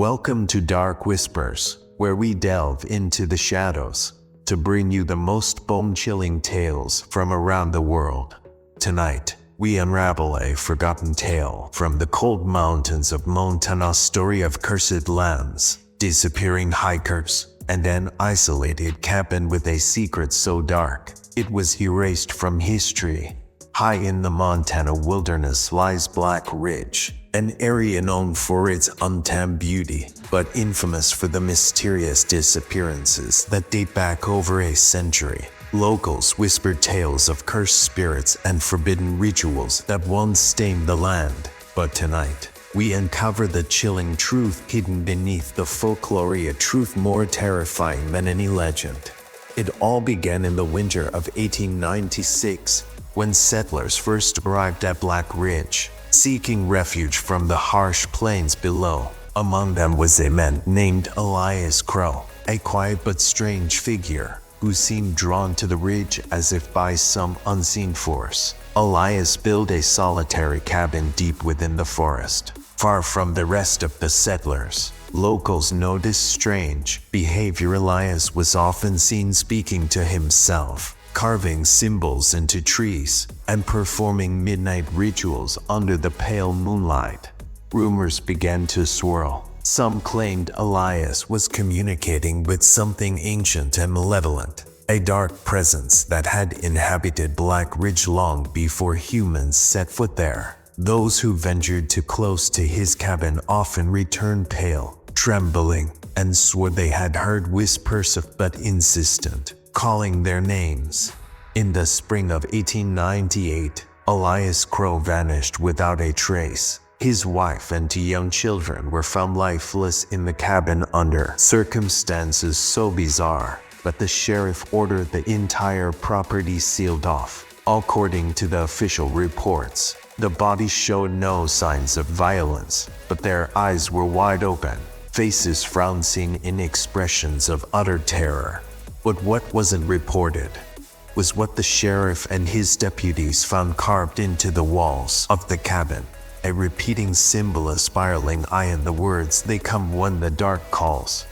Welcome to Dark Whispers, where we delve into the shadows to bring you the most bone-chilling tales from around the world. Tonight, we unravel a forgotten tale from the cold mountains of Montana, story of cursed lands, disappearing hikers, and an isolated cabin with a secret so dark it was erased from history. High in the Montana wilderness lies Black Ridge, an area known for its untamed beauty, but infamous for the mysterious disappearances that date back over a century. Locals whisper tales of cursed spirits and forbidden rituals that once stained the land. But tonight, we uncover the chilling truth hidden beneath the folklore, a truth more terrifying than any legend. It all began in the winter of 1896, when settlers first arrived at Black Ridge, seeking refuge from the harsh plains below. Among them was a man named Elias Crow, a quiet but strange figure who seemed drawn to the ridge as if by some unseen force. Elias built a solitary cabin deep within the forest, far from the rest of the settlers. Locals noticed strange behavior. Elias was often seen speaking to himself, carving symbols into trees, and performing midnight rituals under the pale moonlight. Rumors began to swirl. Some claimed Elias was communicating with something ancient and malevolent, a dark presence that had inhabited Black Ridge long before humans set foot there. Those who ventured too close to his cabin often returned pale, trembling, and swore they had heard whispers of but insistent calling their names. In the spring of 1898, Elias Crow vanished without a trace. His wife and 2 young children were found lifeless in the cabin under circumstances so bizarre, but the sheriff ordered the entire property sealed off. According to the official reports, the bodies showed no signs of violence, but their eyes were wide open, faces frowning in expressions of utter terror. But what wasn't reported was what the sheriff and his deputies found carved into the walls of the cabin. A repeating symbol, a spiraling eye, and the words, "They come when the dark calls."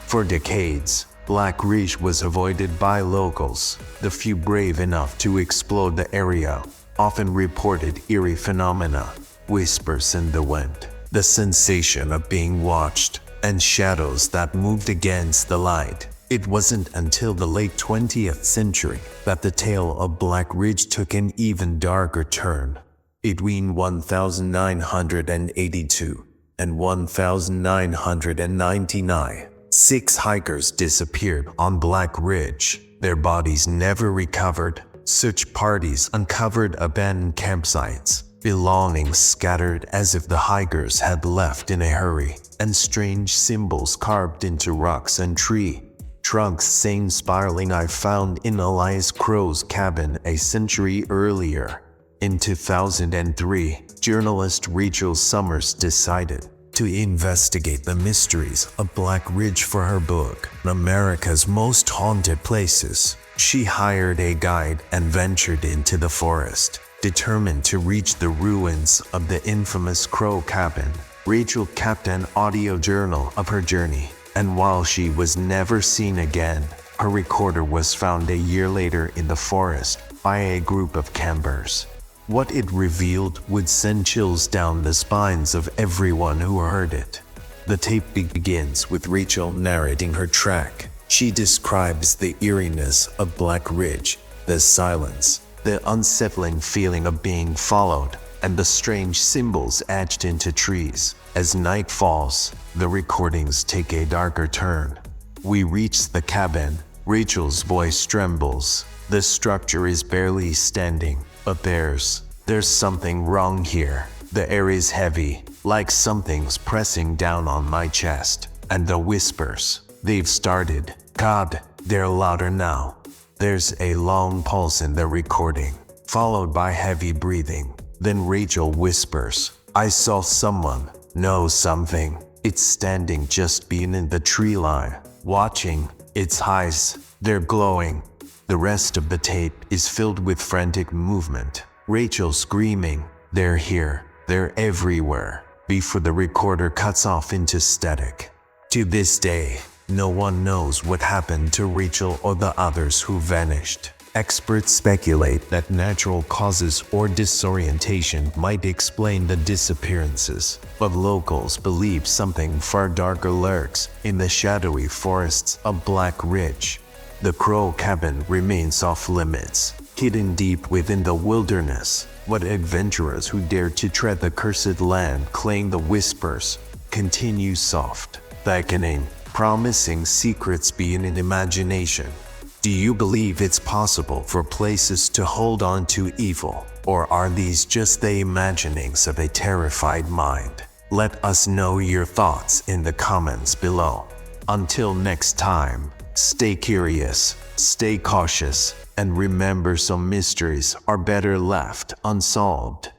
For decades, Black Ridge was avoided by locals. The few brave enough to explore the area often reported eerie phenomena, whispers in the wind, the sensation of being watched, and shadows that moved against the light. It wasn't until the late 20th century that the tale of Black Ridge took an even darker turn. Between 1982 and 1999, 6 hikers disappeared on Black Ridge. Their bodies never recovered. Search parties uncovered abandoned campsites, belongings scattered as if the hikers had left in a hurry, and strange symbols carved into rocks and tree trunks. Same spiraling eye found in Elias Crow's cabin a century earlier. In 2003, journalist Rachel Summers decided to investigate the mysteries of Black Ridge for her book, America's Most Haunted Places. She hired a guide and ventured into the forest, determined to reach the ruins of the infamous Crow cabin. Rachel kept an audio journal of her journey, and while she was never seen again, her recorder was found a year later in the forest by a group of campers. What it revealed would send chills down the spines of everyone who heard it. The tape begins with Rachel narrating her track. She describes the eeriness of Black Ridge, the silence, the unsettling feeling of being followed, and the strange symbols etched into trees. As night falls, the recordings take a darker turn. We reach the cabin. Rachel's voice trembles. The structure is barely standing, but there's something wrong here. The air is heavy, like something's pressing down on my chest. And the whispers, they've started. God, they're louder now. There's a long pause in the recording, followed by heavy breathing. Then Rachel whispers, "I saw someone, know something. It's standing just beneath the tree line, watching. Its eyes, they're glowing." The rest of the tape is filled with frantic movement. Rachel screaming, "They're here, they're everywhere." before the recorder cuts off into static. To this day, no one knows what happened to Rachel or the others who vanished. Experts speculate that natural causes or disorientation might explain the disappearances, but locals believe something far darker lurks in the shadowy forests of Black Ridge. The Crow Cabin remains off limits, hidden deep within the wilderness. What adventurers who dare to tread the cursed land claim the whispers continue soft, beckoning, promising secrets beyond imagination. Do you believe it's possible for places to hold on to evil, or are these just the imaginings of a terrified mind? Let us know your thoughts in the comments below. Until next time, stay curious, stay cautious, and remember some mysteries are better left unsolved.